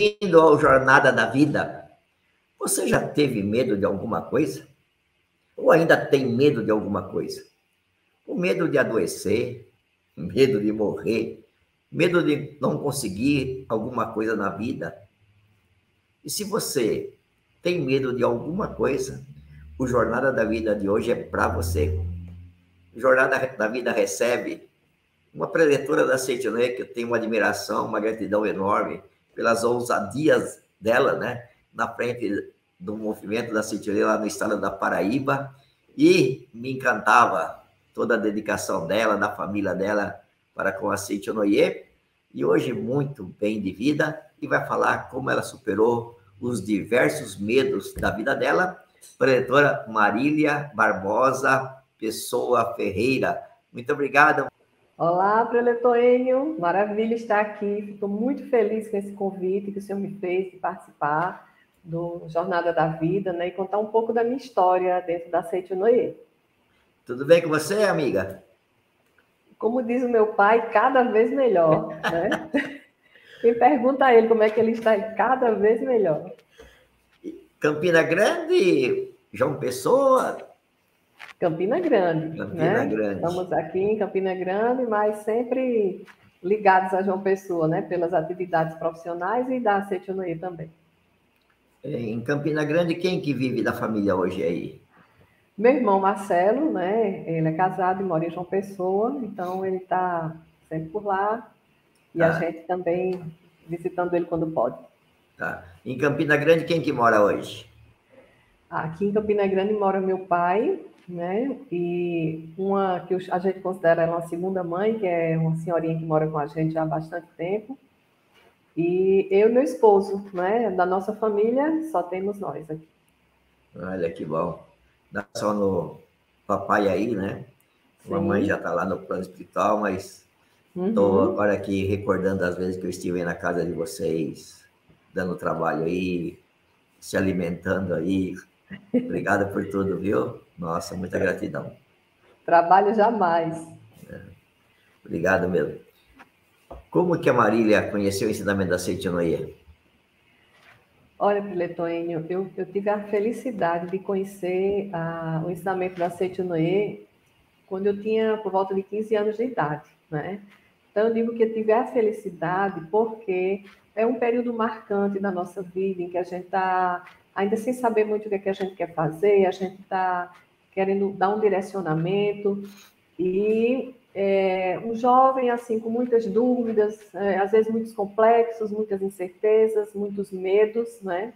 Bem-vindo ao Jornada da Vida. Você já teve medo de alguma coisa? Ou ainda tem medo de alguma coisa? O medo de adoecer, medo de morrer, medo de não conseguir alguma coisa na vida? E se você tem medo de alguma coisa, o Jornada da Vida de hoje é para você. O Jornada da Vida recebe uma preletora da Seitianoye, que eu tenho uma admiração, uma gratidão enorme pelas ousadias dela, né? Na frente do movimento da Seitianoye lá no estado da Paraíba, e me encantava toda a dedicação dela, da família dela para com a Seitianoye, e hoje muito bem de vida, e vai falar como ela superou os diversos medos da vida dela. Preletora Marília Barbosa Pessoa Ferreira, muito obrigado. Olá, preletor Enio, maravilha estar aqui. Fico muito feliz com esse convite que o senhor me fez de participar do Jornada da Vida, né, e contar um pouco da minha história dentro da Seitianoye. Tudo bem com você, amiga? Como diz o meu pai, cada vez melhor, né? Quem pergunta a ele como é que ele está, cada vez melhor. Campina Grande, João Pessoa? Campina Grande, Campina né? Grande. Estamos aqui em Campina Grande, mas sempre ligados a João Pessoa, né? Pelas atividades profissionais e da Seitianoye também. Em Campina Grande, quem que vive da família hoje aí? Meu irmão Marcelo, né? Ele é casado e mora em João Pessoa, então ele está sempre por lá e a gente também visitando ele quando pode. Tá. Em Campina Grande, quem que mora hoje? Aqui em Campina Grande mora meu pai, né? E uma que a gente considera uma segunda mãe, que é uma senhorinha que mora com a gente já há bastante tempo. E eu e meu esposo, né? Da nossa família, só temos nós aqui. Olha que bom. Dá só no papai aí, né? A mamãe já está lá no plano espiritual, mas estou agora aqui recordando as vezes que eu estive aí na casa de vocês, dando trabalho aí, se alimentando aí. Obrigado por tudo, viu? Nossa, muita gratidão. Trabalho jamais. Obrigado mesmo. Como que a Marília conheceu o ensinamento da Seitianoye? Olha, Piletoênio, eu tive a felicidade de conhecer o ensinamento da Seitianoye quando eu tinha por volta de 15 anos de idade, né? Então, eu digo que eu tive a felicidade porque é um período marcante da nossa vida em que a gente está ainda sem saber muito o que é que a gente quer fazer, a gente está querendo dar um direcionamento e um jovem assim com muitas dúvidas, às vezes muitos complexos, muitas incertezas, muitos medos, né?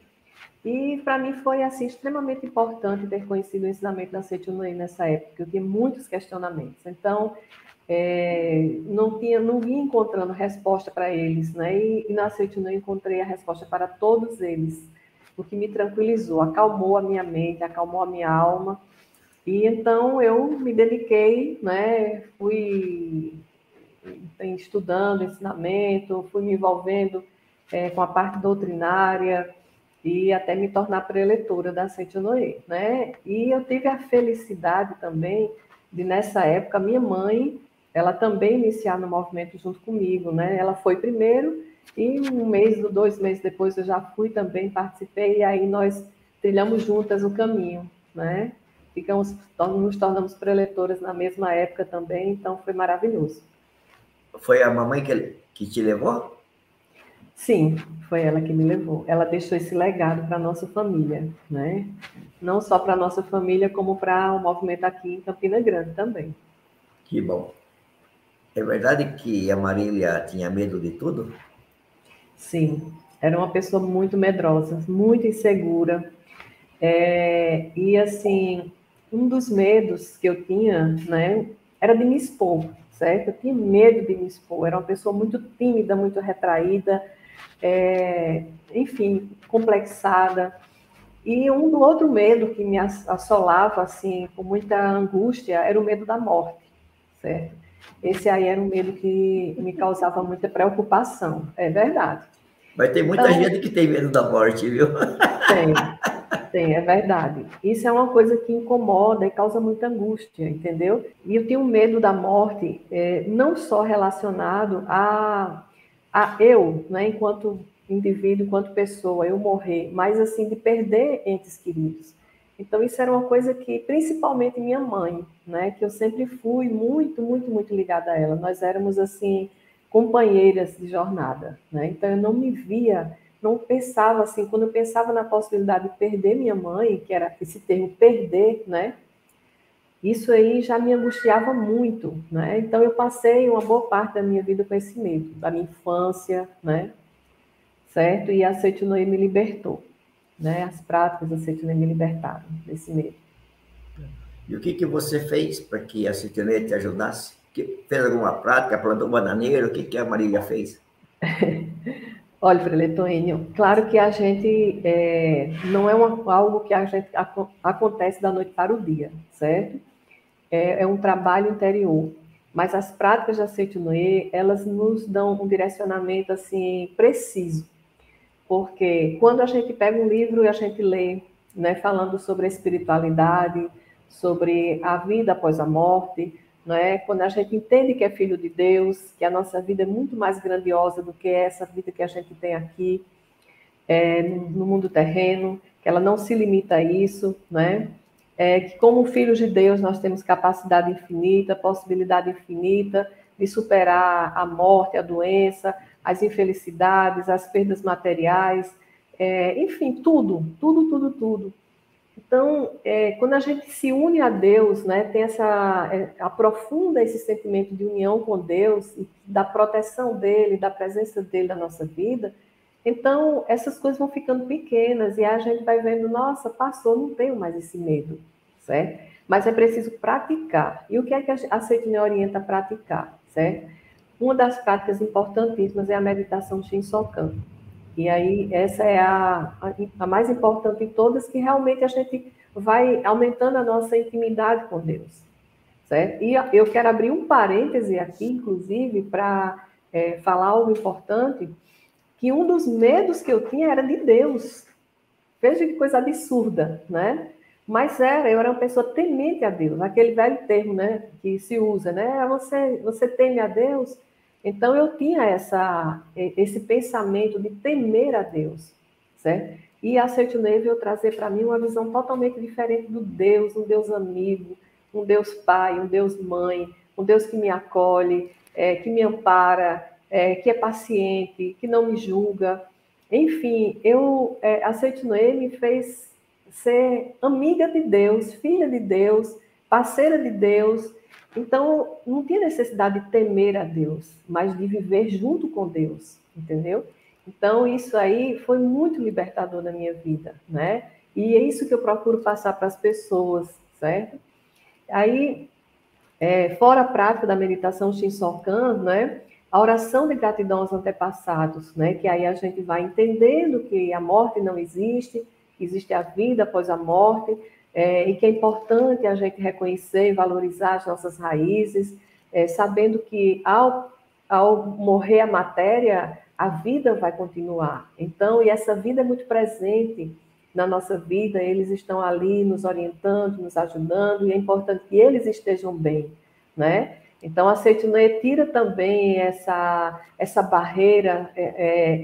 E para mim foi assim extremamente importante ter conhecido o ensinamento da Seitianoye nessa época. Eu tinha muitos questionamentos, então não vinha encontrando resposta para eles, né? E na Seitianoye encontrei a resposta para todos eles, o que me tranquilizou, acalmou a minha mente, acalmou a minha alma. E então eu me dediquei, né? Fui estudando ensinamento, fui me envolvendo com a parte doutrinária e até me tornar preletora da Seitianoye, né? E eu tive a felicidade também de, nessa época, minha mãe, ela também iniciar no movimento junto comigo, né? Ela foi primeiro e 2 meses depois eu já fui também, participei, e aí nós trilhamos juntas o caminho, né? Nos tornamos preletoras na mesma época também, então foi maravilhoso. Foi a mamãe que te levou? Sim, foi ela que me levou. Ela deixou esse legado para a nossa família, né? Não só para a nossa família, como para o movimento aqui em Campina Grande também. Que bom. É verdade que a Marília tinha medo de tudo? Sim, era uma pessoa muito medrosa, muito insegura. E, assim, um dos medos que eu tinha, né, era de me expor, certo? Eu tinha medo de me expor. Era uma pessoa muito tímida, muito retraída, enfim, complexada. E um do outro medo que me assolava, assim, com muita angústia, era o medo da morte, certo? Esse aí era um medo que me causava muita preocupação, é verdade. Mas tem muita gente que tem medo da morte, viu? Tem, é verdade. Isso é uma coisa que incomoda e causa muita angústia, entendeu? E eu tenho medo da morte, não só relacionado a eu, né, enquanto indivíduo, enquanto pessoa, eu morrer, mas assim, de perder entes queridos. Então, isso era uma coisa que, principalmente minha mãe, né, que eu sempre fui muito, muito, muito ligada a ela. Nós éramos, assim, companheiras de jornada, né? Então, eu não me via, não pensava assim, quando eu pensava na possibilidade de perder minha mãe, que era esse termo perder, né? Isso aí já me angustiava muito, né? Então, eu passei uma boa parte da minha vida com esse medo, da minha infância, né? Certo? E a Seitinoye me libertou, né? As práticas da Seitinoye me libertaram desse medo. E o que você fez para que a Seitinoye te ajudasse? Fez alguma prática, plantou bananeira? O que a Marília fez? Olha, Frei Letônio, claro que a gente não é algo que a gente acontece da noite para o dia, certo? É um trabalho interior. Mas as práticas da Seitinoye, elas nos dão um direcionamento assim preciso. Porque quando a gente pega um livro e a gente lê, né, falando sobre a espiritualidade, sobre a vida após a morte, né, quando a gente entende que é filho de Deus, que a nossa vida é muito mais grandiosa do que essa vida que a gente tem aqui, no mundo terreno, que ela não se limita a isso, né? Que como filhos de Deus nós temos capacidade infinita, possibilidade infinita de superar a morte, a doença, as infelicidades, as perdas materiais, enfim, tudo, tudo, tudo, tudo. Então, quando a gente se une a Deus, né, tem aprofunda esse sentimento de união com Deus, da proteção dele, da presença dele na nossa vida, então essas coisas vão ficando pequenas e a gente vai vendo, nossa, passou, não tenho mais esse medo, certo? Mas é preciso praticar. E o que é que a Seitinoye orienta a praticar, certo? Uma das práticas importantíssimas é a meditação Shinsokan. E aí, essa é a mais importante de todas, que realmente a gente vai aumentando a nossa intimidade com Deus, certo? E eu quero abrir um parêntese aqui, inclusive, para falar algo importante, que um dos medos que eu tinha era de Deus. Veja que coisa absurda, né? Mas eu era uma pessoa temente a Deus, aquele velho termo, né, que se usa, né? Você teme a Deus? Então eu tinha esse pensamento de temer a Deus, certo? E a Seitinoye veio trazer para mim uma visão totalmente diferente do Deus, um Deus amigo, um Deus pai, um Deus mãe, um Deus que me acolhe, que me ampara, que é paciente, que não me julga. Enfim, a Seitinoye me fez ser amiga de Deus, filha de Deus, parceira de Deus. Então, não tinha necessidade de temer a Deus, mas de viver junto com Deus, entendeu? Então, isso aí foi muito libertador na minha vida, né? E é isso que eu procuro passar para as pessoas, certo? Aí, fora a prática da meditação Shinsokan, né? A oração de gratidão aos antepassados, né? Que aí a gente vai entendendo que a morte não existe, existe a vida após a morte, e que é importante a gente reconhecer e valorizar as nossas raízes, sabendo que ao morrer a matéria, a vida vai continuar. Então, e essa vida é muito presente na nossa vida, eles estão ali nos orientando, nos ajudando, e é importante que eles estejam bem, né? Então, a Seitinoye tira também essa barreira,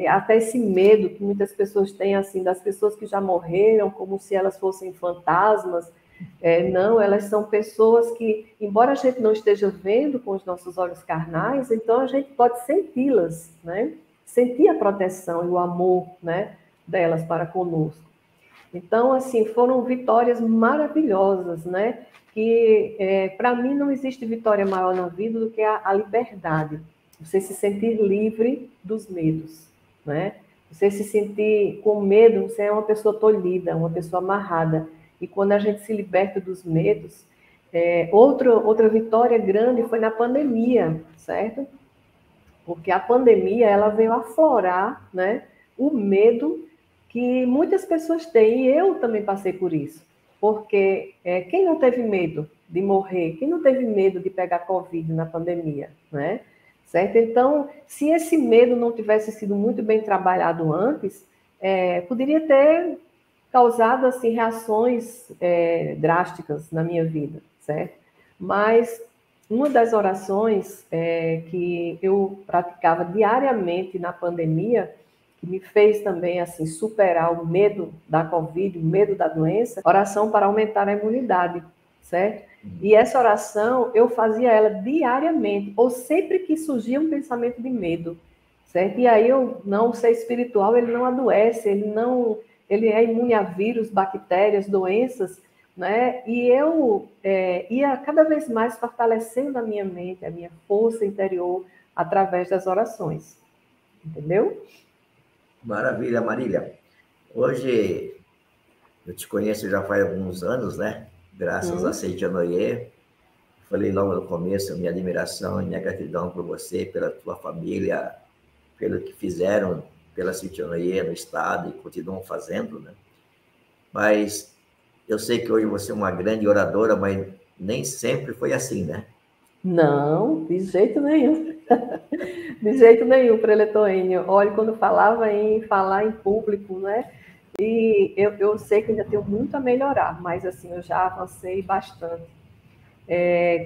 até esse medo que muitas pessoas têm, assim, das pessoas que já morreram, como se elas fossem fantasmas. Não, elas são pessoas que, embora a gente não esteja vendo com os nossos olhos carnais, então a gente pode senti-las, né? Sentir a proteção e o amor, né, delas para conosco. Então, assim, foram vitórias maravilhosas, né? Que, para mim, não existe vitória maior na vida do que a liberdade. Você se sentir livre dos medos, né? Você se sentir com medo, você é uma pessoa tolhida, uma pessoa amarrada. E quando a gente se liberta dos medos, outra vitória grande foi na pandemia, certo? Porque a pandemia, ela veio aflorar, né, o medo que muitas pessoas têm, e eu também passei por isso. Porque quem não teve medo de morrer? Quem não teve medo de pegar Covid na pandemia, né? Certo? Então, se esse medo não tivesse sido muito bem trabalhado antes, poderia ter causado, assim, reações drásticas na minha vida, certo? Mas uma das orações que eu praticava diariamente na pandemia, que me fez também assim superar o medo da Covid, o medo da doença, oração para aumentar a imunidade, certo? E essa oração eu fazia ela diariamente, ou sempre que surgia um pensamento de medo, certo? E aí eu não ser espiritual, ele não adoece, ele é imune a vírus, bactérias, doenças, né? E eu ia cada vez mais fortalecendo a minha mente, a minha força interior através das orações, entendeu? Maravilha, Marília. Hoje eu te conheço já faz alguns anos, né? Graças a Seitia Noyer. Falei logo no começo a minha admiração e minha gratidão por você, pela tua família, pelo que fizeram pela Seitia Noyer no estado e continuam fazendo, né? Mas eu sei que hoje você é uma grande oradora, mas nem sempre foi assim, né? Não, de jeito nenhum. De jeito nenhum, preletor Enio. Olha, quando falava em falar em público, né? E eu sei que ainda tenho muito a melhorar, mas assim, eu já avancei bastante.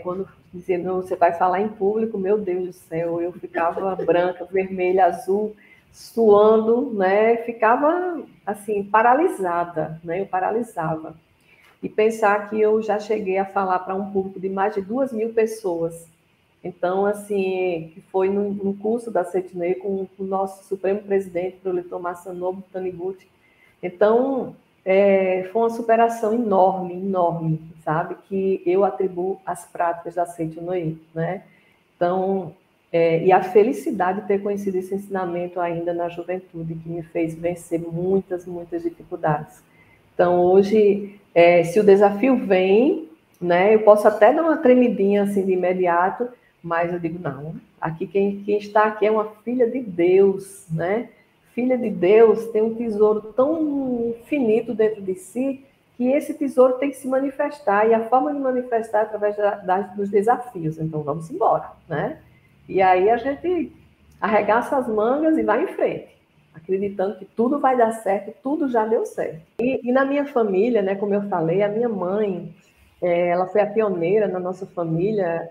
Quando dizendo, você vai falar em público, meu Deus do céu, eu ficava branca, vermelha, azul, suando, né? Ficava assim, paralisada, né? Eu paralisava. E pensar que eu já cheguei a falar para um público de mais de 2.000 pessoas. Então, assim, que foi num curso da CETNE com o nosso Supremo Presidente, o Dr. Masanobu Taniguchi. Então, foi uma superação enorme, enorme, sabe? Que eu atribuo às práticas da CETNE, né? Então, e a felicidade de ter conhecido esse ensinamento ainda na juventude, que me fez vencer muitas, muitas dificuldades. Então, hoje, se o desafio vem, né, eu posso até dar uma tremidinha assim de imediato, mas eu digo, não, aqui quem está aqui é uma filha de Deus, né? Filha de Deus tem um tesouro tão infinito dentro de si que esse tesouro tem que se manifestar, e a forma de manifestar é através dos desafios. Então, vamos embora, né? E aí a gente arregaça as mangas e vai em frente, acreditando que tudo vai dar certo, tudo já deu certo. E na minha família, né, como eu falei, a minha mãe, ela foi a pioneira na nossa família,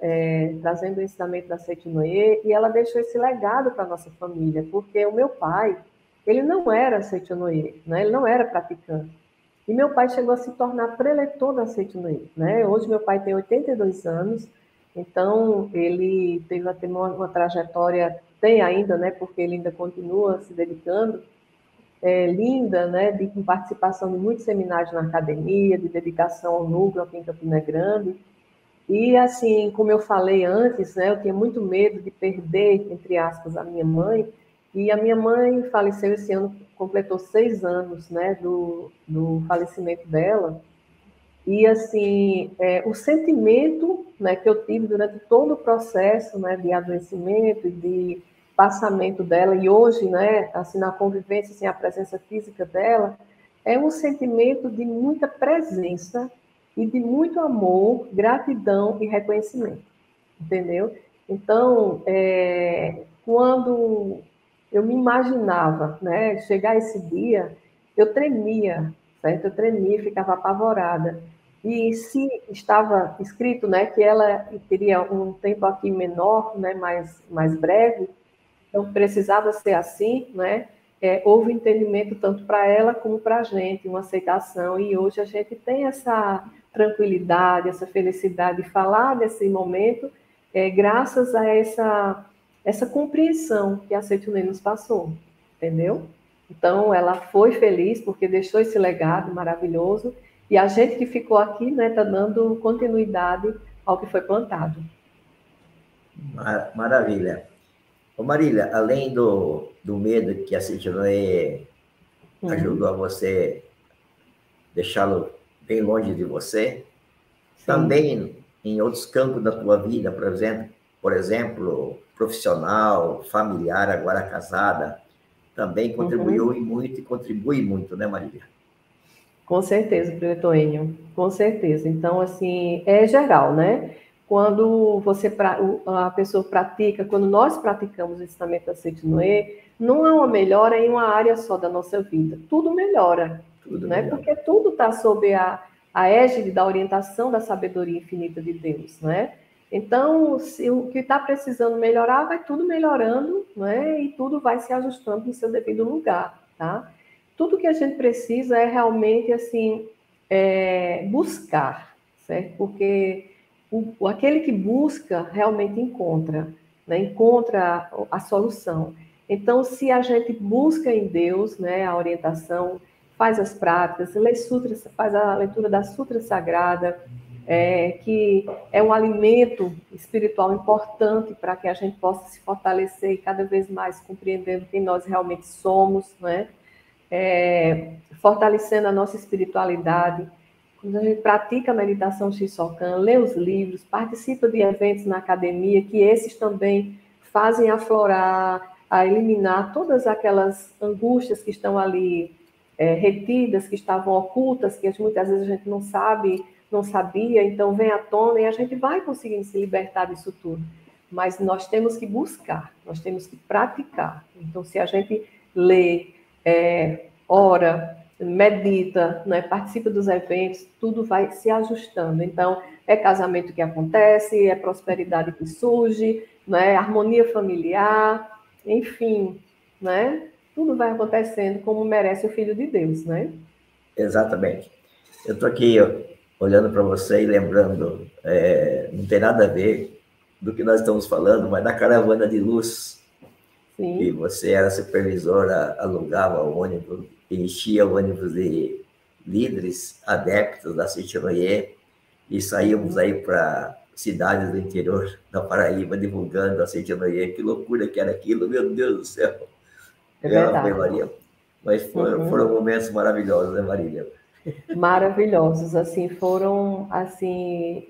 trazendo o ensinamento da Seitinoye, e ela deixou esse legado para a nossa família, porque o meu pai, ele não era Seitinoye, né, ele não era praticante. E meu pai chegou a se tornar preletor da Seitinoye, né? Hoje meu pai tem 82 anos, então ele teve até uma trajetória, tem ainda, né, porque ele ainda continua se dedicando, linda, né, com participação de muitos seminários na academia, de dedicação ao núcleo aqui em Campina Grande. E, assim, como eu falei antes, né, eu tinha muito medo de perder, entre aspas, a minha mãe, e a minha mãe faleceu esse ano, completou 6 anos, né, do falecimento dela. E, assim, o sentimento, né, que eu tive durante todo o processo, né, de adoecimento e de passamento dela, e hoje, né, assim, na convivência, assim, a presença física dela, é um sentimento de muita presença e de muito amor, gratidão e reconhecimento, entendeu? Então, quando eu me imaginava, né, chegar esse dia, eu tremia, certo? Eu tremia, ficava apavorada. E se estava escrito, né, que ela teria um tempo aqui menor, né, mais breve, então precisava ser assim, né? Houve entendimento tanto para ela como para a gente, uma aceitação, e hoje a gente tem essa tranquilidade, essa felicidade de falar desse momento, graças a essa compreensão que a Seitune nos passou, entendeu? Então, ela foi feliz porque deixou esse legado maravilhoso, e a gente que ficou aqui, né, está dando continuidade ao que foi plantado. Maravilha. Ô Marília, além do medo que a Sidney ajudou a você deixá-lo bem longe de você, sim, também em outros campos da tua vida, por exemplo, profissional, familiar, agora casada, também contribuiu muito e contribui muito, né, Marília? Com certeza, preletor Enio, com certeza. Então, assim, é geral, né? Quando a pessoa pratica, quando nós praticamos o ensinamento da Seitinoye, não há uma melhora em uma área só da nossa vida. Tudo melhora, né? Porque tudo está sob a égide da orientação da sabedoria infinita de Deus, né? Então, se o que está precisando melhorar, vai tudo melhorando, né? E tudo vai se ajustando no seu devido lugar, tá? Tudo que a gente precisa é realmente, assim, buscar, certo? Porque aquele que busca realmente encontra, né? Encontra a solução. Então, se a gente busca em Deus, né, a orientação, faz as práticas, lê sutras, faz a leitura da Sutra Sagrada, que é um alimento espiritual importante para que a gente possa se fortalecer e cada vez mais compreendendo quem nós realmente somos, né? Fortalecendo a nossa espiritualidade. Quando a gente pratica a meditação Shisokan, lê os livros, participa de eventos na academia, que esses também fazem aflorar, a eliminar todas aquelas angústias que estão ali retidas, que estavam ocultas, que muitas vezes a gente não sabe, não sabia, então vem à tona e a gente vai conseguindo se libertar disso tudo. Mas nós temos que buscar, nós temos que praticar. Então, se a gente lê, ora, medita, né, participa dos eventos, tudo vai se ajustando. Então, é casamento que acontece, é prosperidade que surge, né, harmonia familiar, enfim, né? Tudo vai acontecendo como merece o Filho de Deus, né? Exatamente. Eu estou aqui olhando para você e lembrando, não tem nada a ver do que nós estamos falando, mas da caravana de luz, que Sim. você era supervisora, alugava o ônibus, enchia o ônibus de líderes, adeptos da Citroën, e saímos aí para cidades do interior da Paraíba divulgando a Citroën. Que loucura que era aquilo, meu Deus do céu. É Ave verdade. Maria. Mas foram momentos maravilhosos, né, Marília? Maravilhosos, assim, foram, assim,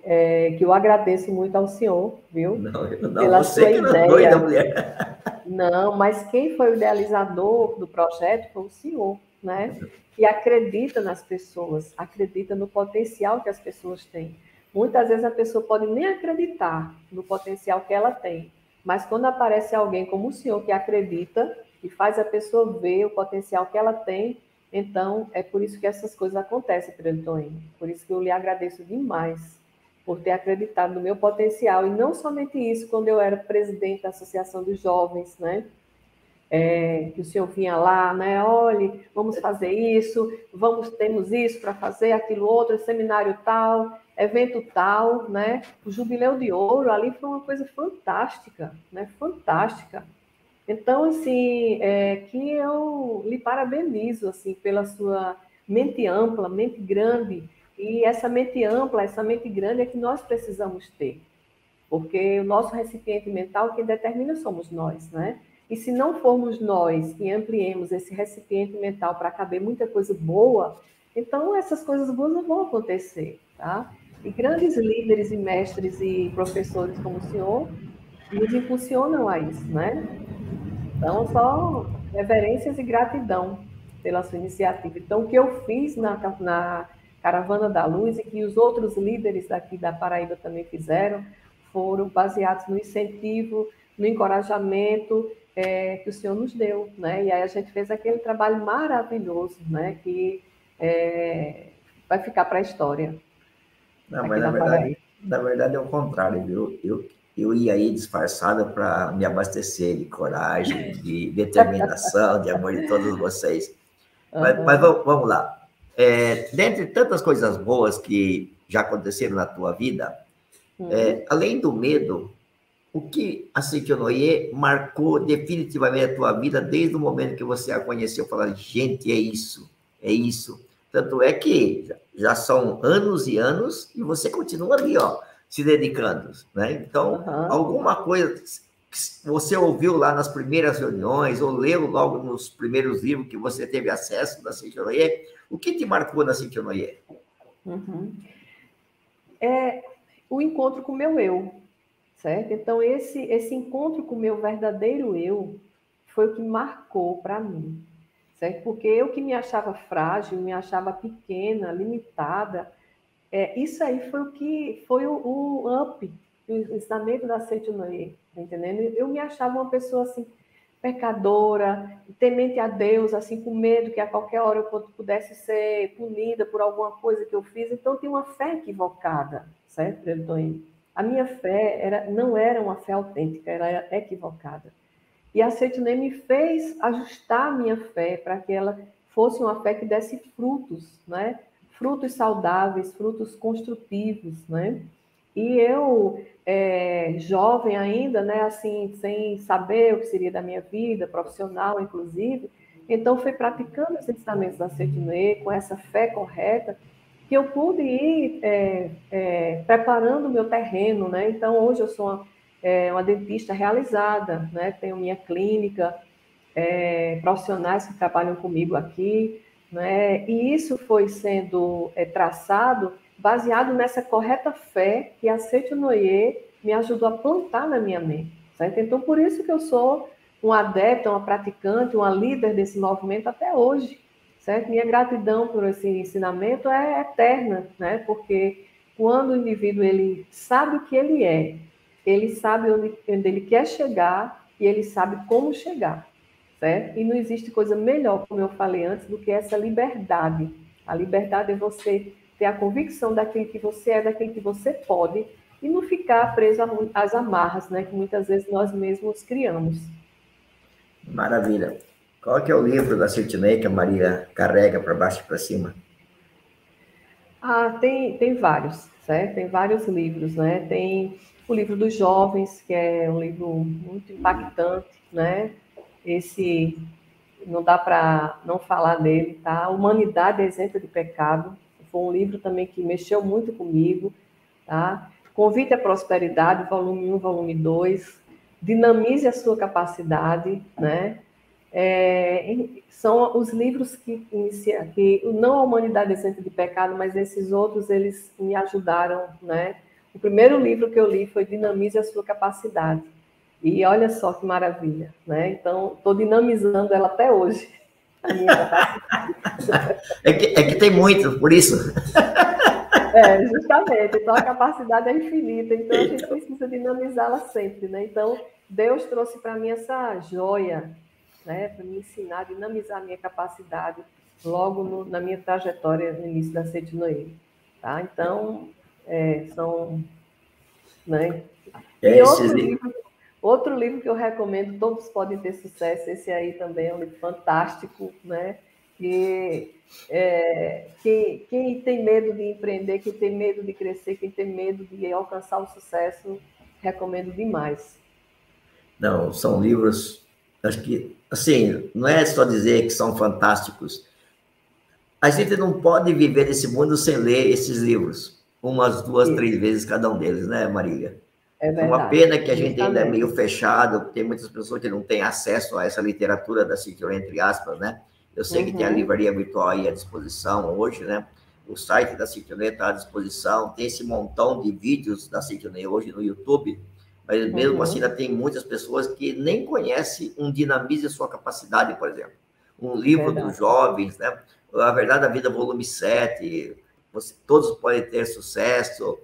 que eu agradeço muito ao senhor, viu? Não, Pela você sua que era doida, ideia. mulher. Não, mas quem foi o idealizador do projeto foi o senhor, né? Que acredita nas pessoas, acredita no potencial que as pessoas têm. Muitas vezes a pessoa pode nem acreditar no potencial que ela tem, mas quando aparece alguém como o senhor que acredita e faz a pessoa ver o potencial que ela tem, então é por isso que essas coisas acontecem, Pedro Toninho. Por isso que eu lhe agradeço demais por ter acreditado no meu potencial. E não somente isso, quando eu era presidente da Associação dos Jovens, né? Que o senhor vinha lá, né? Olha, vamos fazer isso, temos isso para fazer, aquilo outro, seminário tal, evento tal, né? O Jubileu de Ouro ali foi uma coisa fantástica, né? Fantástica. Então, assim, que eu lhe parabenizo, assim, pela sua mente ampla, mente grande, e essa mente ampla, essa mente grande é que nós precisamos ter, porque o nosso recipiente mental, quem determina somos nós, né? E se não formos nós que ampliemos esse recipiente mental para caber muita coisa boa, então essas coisas boas não vão acontecer, tá? E grandes líderes e mestres e professores como o senhor nos impulsionam a isso, né? Então, só reverências e gratidão pela sua iniciativa. Então, o que eu fiz na Caravana da Luz e que os outros líderes daqui da Paraíba também fizeram, foram baseados no incentivo, no encorajamento que o Senhor nos deu, né? E aí a gente fez aquele trabalho maravilhoso, né? Que vai ficar para a história Não, mas aqui na Paraíba. na verdade é o contrário, viu? Eu ia aí disfarçado para me abastecer de coragem, de determinação, de amor de todos vocês. Mas Uhum. vamos lá. Dentre tantas coisas boas que já aconteceram na tua vida, Uhum. além do medo, o que a Seitonoye marcou definitivamente a tua vida desde o momento que você a conheceu? Falar, gente, é isso, é isso. Tanto é que já são anos e anos e você continua ali, ó, se dedicando, né? Então, Uhum. alguma coisa que você ouviu lá nas primeiras reuniões ou leu logo nos primeiros livros que você teve acesso da Seitonoye, o que te marcou na Seitonoye? Uhum. O encontro com o meu eu, certo? Então, esse encontro com o meu verdadeiro eu foi o que marcou para mim, certo? Porque eu que me achava frágil, me achava pequena, limitada, isso aí foi o que foi o up, o ensinamento da Seitunoye, tá entendendo? Eu me achava uma pessoa assim, pecadora, temente a Deus, assim, com medo que a qualquer hora eu pudesse ser punida por alguma coisa que eu fiz. Então, eu tinha uma fé equivocada, certo, Antônio? a minha fé não era uma fé autêntica, era equivocada. E a Seitonê me fez ajustar a minha fé para que ela fosse uma fé que desse frutos, né? Frutos saudáveis, frutos construtivos, né? E eu, jovem ainda, né, assim, sem saber o que seria da minha vida, profissional, inclusive, então fui praticando os ensinamentos da Seitonê com essa fé correta, que eu pude ir preparando o meu terreno, né? Então, hoje eu sou uma dentista realizada, né? Tenho minha clínica, profissionais que trabalham comigo aqui, né? E isso foi sendo traçado baseado nessa correta fé que a Seitonê me ajudou a plantar na minha mente, certo? Então, por isso que eu sou uma adepta, uma praticante, uma líder desse movimento até hoje, certo? Minha gratidão por esse ensinamento é eterna, né? Porque quando o indivíduo ele sabe o que ele sabe onde ele quer chegar e ele sabe como chegar, certo? E não existe coisa melhor, como eu falei antes, do que essa liberdade. A liberdade é você ter a convicção daquilo que você é, daquilo que você pode, e não ficar preso às amarras, né, que muitas vezes nós mesmos criamos. Maravilha. Qual que é o livro da Seitonê que a Maria carrega para baixo e para cima? Tem vários, certo? Tem vários livros, né? Tem o livro dos jovens, que é um livro muito impactante, né? Esse não dá para não falar dele, tá? Humanidade é isenta de pecado. Foi um livro também que mexeu muito comigo, tá? Convite à Prosperidade, volume 1, volume 2. Dinamize a sua capacidade, né? São os livros que iniciam, que não a Humanidade Isenta de Pecado, mas esses outros, eles me ajudaram, né? O primeiro livro que eu li foi Dinamize a Sua Capacidade. E olha só que maravilha, né? Então, estou dinamizando ela até hoje, a minha capacidade. É que tem muito, por isso. Justamente. Então, a capacidade é infinita. Então, a gente precisa dinamizá-la sempre, né? Então, Deus trouxe para mim essa joia, né? Para me ensinar a dinamizar a minha capacidade logo na minha trajetória no início da Seitonê, tá? Então, são... Né? E outro livro que eu recomendo, Todos Podem Ter Sucesso, esse aí também é um livro fantástico, né? Que quem tem medo de empreender, quem tem medo de crescer, quem tem medo de alcançar o sucesso, recomendo demais. Não, são livros, acho que, assim, não é só dizer que são fantásticos. A gente não pode viver nesse mundo sem ler esses livros, umas, duas, Isso. 3 vezes cada um deles, né, Marília? É É uma verdade. pena que a gente ainda é Justamente. meio fechado, tem muitas pessoas que não têm acesso a essa literatura da Seitonê, entre aspas, né? Eu sei que tem a livraria virtual aí à disposição hoje, né? O site da Seitonê está à disposição, tem esse montão de vídeos da Seitonê hoje no YouTube, mas mesmo assim ainda tem muitas pessoas que nem conhecem um Dinamize a Sua Capacidade, por exemplo. Um livro Verdade. dos jovens, né? A Verdade da Vida, volume 7, todos podem ter sucesso,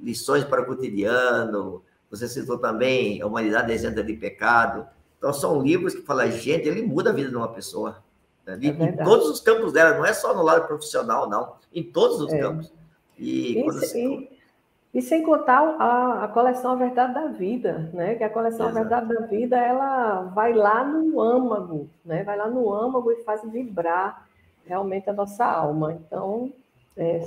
lições para o cotidiano, você citou também A Humanidade Isenta de Pecado. Então, são livros que falam, gente, ele muda a vida de uma pessoa. Né? Em todos os campos dela, não é só no lado profissional, não. Em todos os campos. E sem contar a coleção A Verdade da Vida, né? Que a coleção A Verdade da Vida, ela vai lá no âmago, né? Vai lá no âmago e faz vibrar realmente a nossa alma. Então,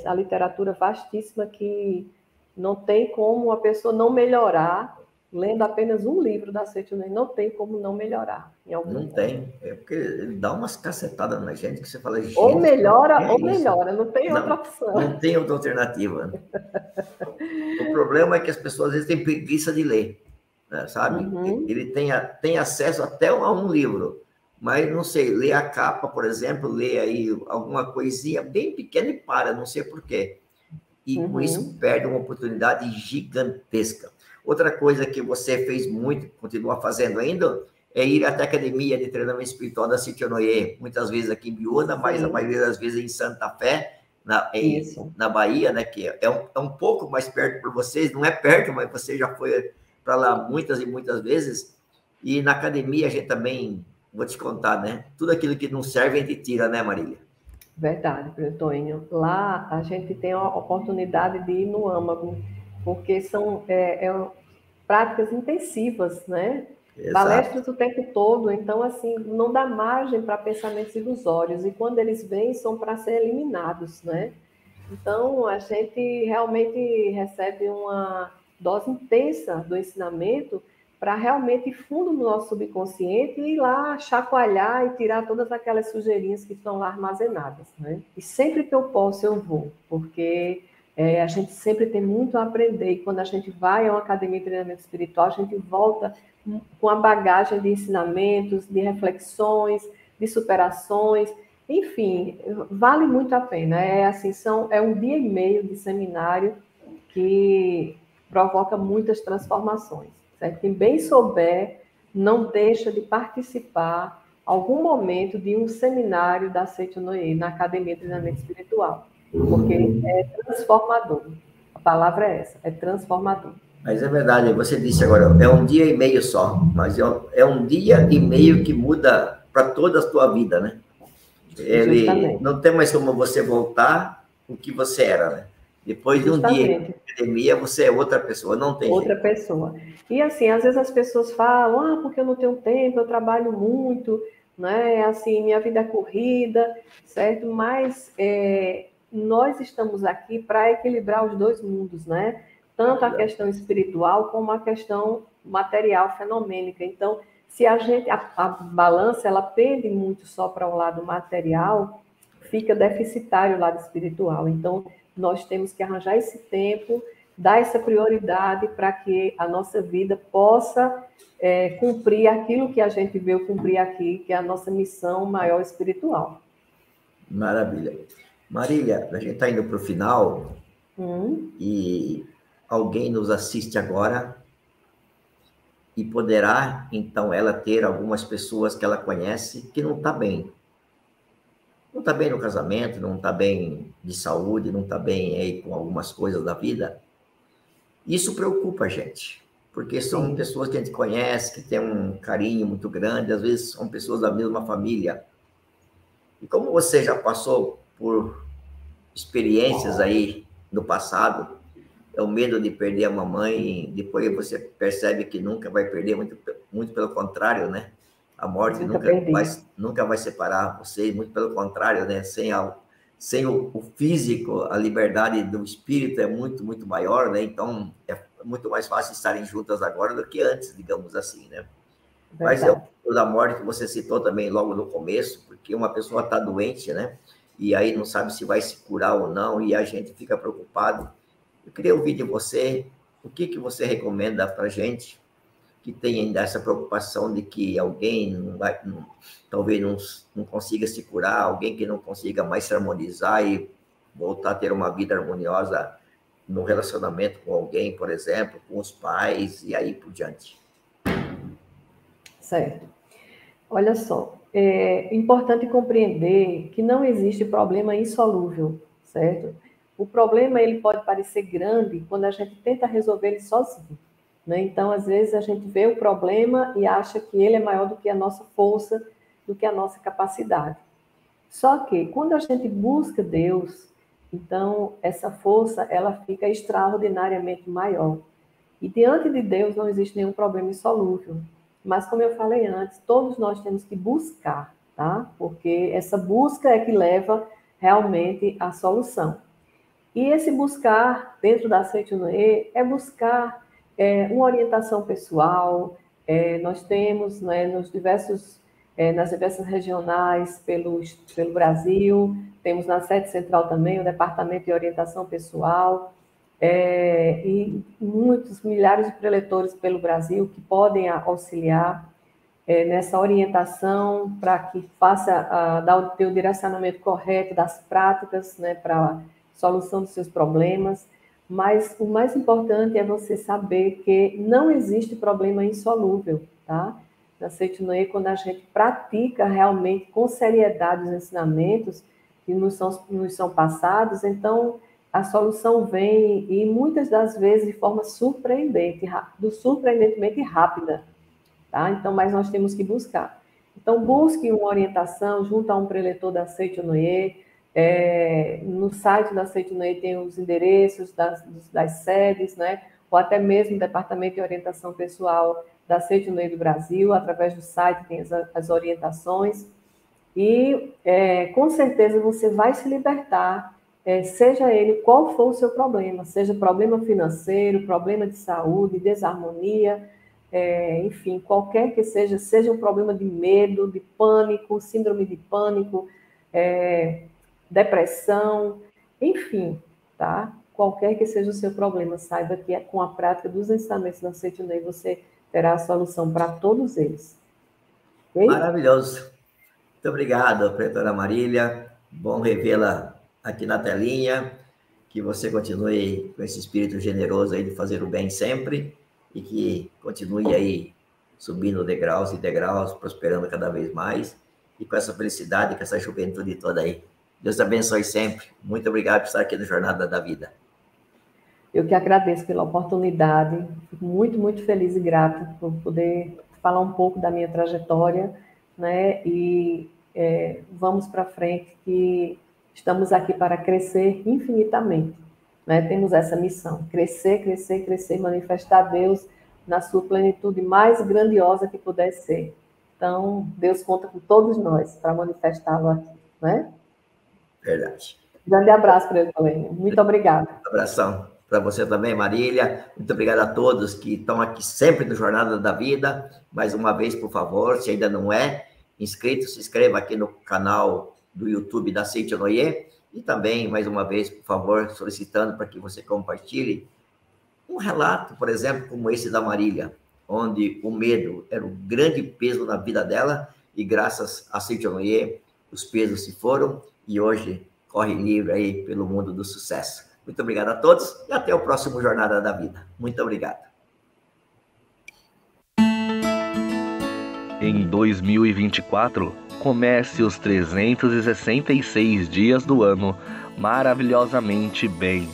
a literatura vastíssima que não tem como a pessoa não melhorar, lendo apenas um livro da Seitonê, não tem como não melhorar. Não tem. É porque ele dá umas cacetadas na gente que você fala, gente... Ou melhora, não tem outra opção. Não tem outra alternativa. O problema é que as pessoas, às vezes, têm preguiça de ler, né, sabe? Ele tem acesso até a um livro, mas, não sei, lê a capa, por exemplo, lê aí alguma coisinha bem pequena e para, não sei por quê. E com isso perde uma oportunidade gigantesca. Outra coisa que você fez muito, continua fazendo ainda, é ir até a academia de treinamento espiritual da Seitonê, muitas vezes aqui em Biúna, mas a maioria das vezes em Santa Fé, na Bahia, né, que é um pouco mais perto por vocês, não é perto, mas você já foi para lá muitas e muitas vezes, e na academia a gente também, vou te contar, né, tudo aquilo que não serve a gente tira, né, Marília? Verdade, Toninho. Lá a gente tem a oportunidade de ir no âmago porque são práticas intensivas, né? Exato. Palestras o tempo todo, então, assim, não dá margem para pensamentos ilusórios, e quando eles vêm, são para ser eliminados, né? Então, a gente realmente recebe uma dose intensa do ensinamento para realmente ir fundo no nosso subconsciente e ir lá chacoalhar e tirar todas aquelas sujeirinhas que estão lá armazenadas, né? E sempre que eu posso, eu vou, porque a gente sempre tem muito a aprender, e quando a gente vai a uma academia de treinamento espiritual, a gente volta com a bagagem de ensinamentos, de reflexões, de superações, enfim, vale muito a pena. É um dia e meio de seminário que provoca muitas transformações. Certo? Quem bem souber, não deixa de participar algum momento de um seminário da Seito Noé, na Academia de Treinamento Espiritual, porque é transformador. A palavra é essa, é transformador. Mas é verdade, você disse agora, é um dia e meio só, mas é um dia e meio que muda para toda a tua vida, né? Ele Justamente. não tem mais como você voltar o que você era, né? Depois de um dia Justamente. de academia, você é outra pessoa, não tem Outra jeito. pessoa. E assim, às vezes as pessoas falam, porque eu não tenho tempo, eu trabalho muito, né? Assim, minha vida é corrida, certo? Mas nós estamos aqui para equilibrar os dois mundos, né? Tanto a questão espiritual como a questão material, fenomênica. Então, se a balança, ela pende muito só para um lado material, fica deficitário o lado espiritual. Então, nós temos que arranjar esse tempo, dar essa prioridade para que a nossa vida possa cumprir aquilo que a gente veio cumprir aqui, que é a nossa missão maior espiritual. Maravilha. Marília, a gente está indo para o final e alguém nos assiste agora e poderá, então, ela ter algumas pessoas que ela conhece que não está bem. Não está bem no casamento, não está bem de saúde, não está bem aí com algumas coisas da vida. Isso preocupa a gente, porque são Sim. pessoas que a gente conhece, que tem um carinho muito grande, às vezes são pessoas da mesma família. E como você já passou por experiências aí no passado, é o medo de perder a mamãe, depois você percebe que nunca vai perder, muito, muito pelo contrário, né? A morte nunca vai separar você, muito pelo contrário, né? Sem o físico, a liberdade do espírito é muito, muito maior, né? Então, é muito mais fácil estarem juntas agora do que antes, digamos assim, né? Mas é o da morte que você citou também logo no começo, porque uma pessoa está doente, né? E aí não sabe se vai se curar ou não, e a gente fica preocupado. Eu queria ouvir de você o que você recomenda para a gente que tem ainda essa preocupação de que alguém talvez não consiga se curar, alguém que não consiga mais se harmonizar e voltar a ter uma vida harmoniosa no relacionamento com alguém, por exemplo, com os pais e aí por diante. Certo. Olha só, é importante compreender que não existe problema insolúvel, certo? O problema ele pode parecer grande quando a gente tenta resolver ele sozinho, né? Então, às vezes a gente vê o problema e acha que ele é maior do que a nossa força, do que a nossa capacidade. Só que quando a gente busca Deus, então essa força ela fica extraordinariamente maior. E diante de Deus não existe nenhum problema insolúvel. Mas, como eu falei antes, todos nós temos que buscar, tá? Porque essa busca é que leva realmente à solução. E esse buscar, dentro da Seito Noé, é buscar uma orientação pessoal. Nós temos, né, nas diversas regionais pelo Brasil, temos na sede central também o Departamento de Orientação Pessoal, e muitos, milhares de preletores pelo Brasil que podem auxiliar nessa orientação para que dar o teu direcionamento correto das práticas, né, para a solução dos seus problemas. Mas o mais importante é você saber que não existe problema insolúvel, tá? Na Seito Noé, quando a gente pratica realmente com seriedade os ensinamentos que nos são passados, então a solução vem, e muitas das vezes de forma surpreendentemente rápida, tá? Então, mas nós temos que buscar. Então, busque uma orientação junto a um preletor da Seito Noé, No site da Seitonoye tem os endereços das sedes, né? Ou até mesmo o Departamento de Orientação Pessoal da Seitonoye do Brasil, através do site tem as orientações. E, com certeza, você vai se libertar, seja ele qual for o seu problema, seja problema financeiro, problema de saúde, desarmonia, enfim, qualquer que seja um problema de medo, de pânico, síndrome de pânico, depressão, enfim, tá? Qualquer que seja o seu problema, saiba que com a prática dos ensinamentos da Seitonoye você terá a solução para todos eles. Okay? Maravilhoso. Muito obrigado, Pretora Marília. Bom revê-la aqui na telinha. Que você continue com esse espírito generoso aí de fazer o bem sempre e que continue aí subindo degraus e degraus, prosperando cada vez mais e com essa felicidade, com essa juventude toda aí. Deus te abençoe sempre. Muito obrigado por estar aqui no Jornada da Vida. Eu que agradeço pela oportunidade. Fico muito, muito feliz e grata por poder falar um pouco da minha trajetória, né? E vamos para frente, que estamos aqui para crescer infinitamente, né? Temos essa missão, crescer, crescer, crescer, manifestar Deus na sua plenitude mais grandiosa que puder ser. Então, Deus conta com todos nós para manifestá-lo aqui, né? Verdade. Grande abraço para ele também. Muito obrigada. Um abração para você também, Marília. Muito obrigado a todos que estão aqui sempre no Jornada da Vida. Mais uma vez, por favor, se ainda não é inscrito, se inscreva aqui no canal do YouTube da Seitonoye. E também, mais uma vez, por favor, solicitando para que você compartilhe um relato, por exemplo, como esse da Marília, onde o medo era um grande peso na vida dela e graças a Seitonoye os pesos se foram e hoje corre livre aí pelo mundo do sucesso. Muito obrigado a todos e até o próximo Jornada da Vida. Muito obrigado. Em 2024, comece os 366 dias do ano maravilhosamente bem.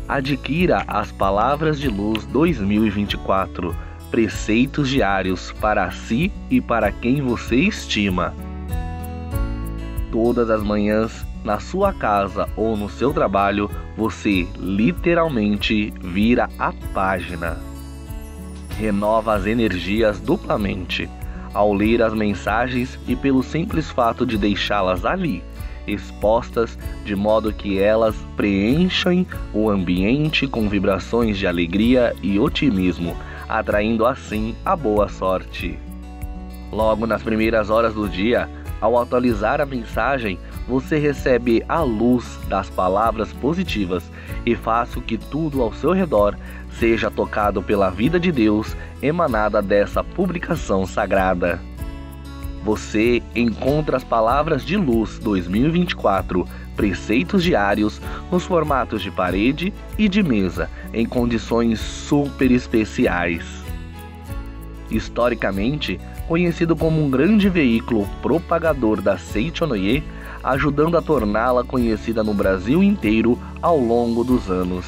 Adquira as Palavras de Luz 2024, preceitos diários para si e para quem você estima. Todas as manhãs, na sua casa ou no seu trabalho, você literalmente vira a página. Renova as energias duplamente ao ler as mensagens e pelo simples fato de deixá-las ali, expostas, de modo que elas preenchem o ambiente com vibrações de alegria e otimismo, atraindo assim a boa sorte. Logo nas primeiras horas do dia, ao atualizar a mensagem, você recebe a luz das palavras positivas e faz com que tudo ao seu redor seja tocado pela vida de Deus emanada dessa publicação sagrada. Você encontra as Palavras de Luz 2024, preceitos diários, nos formatos de parede e de mesa, em condições super especiais. Historicamente, conhecido como um grande veículo propagador da Seitonoye, ajudando a torná-la conhecida no Brasil inteiro ao longo dos anos.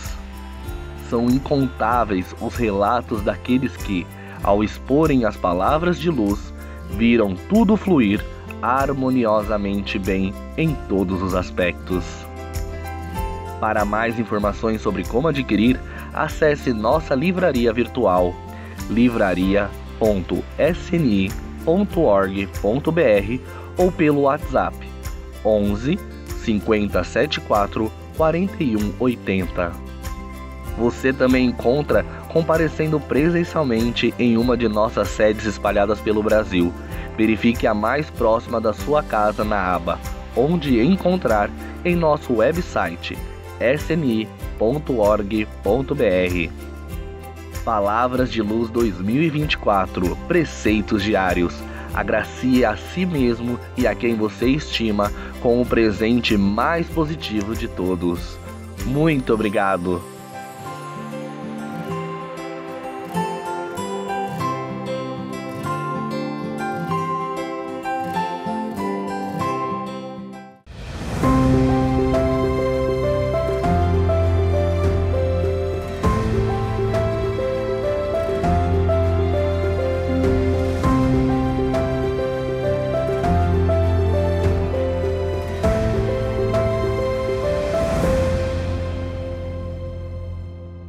São incontáveis os relatos daqueles que, ao exporem as palavras de luz, viram tudo fluir harmoniosamente bem em todos os aspectos. Para mais informações sobre como adquirir, acesse nossa livraria virtual livraria.sni.org.br ou pelo WhatsApp 11 5074 4180. Você também encontra comparecendo presencialmente em uma de nossas sedes espalhadas pelo Brasil. Verifique a mais próxima da sua casa na aba Onde Encontrar em nosso website sni.org.br. Palavras de Luz 2024, preceitos diários. Agracie a si mesmo e a quem você estima com o presente mais positivo de todos. Muito obrigado!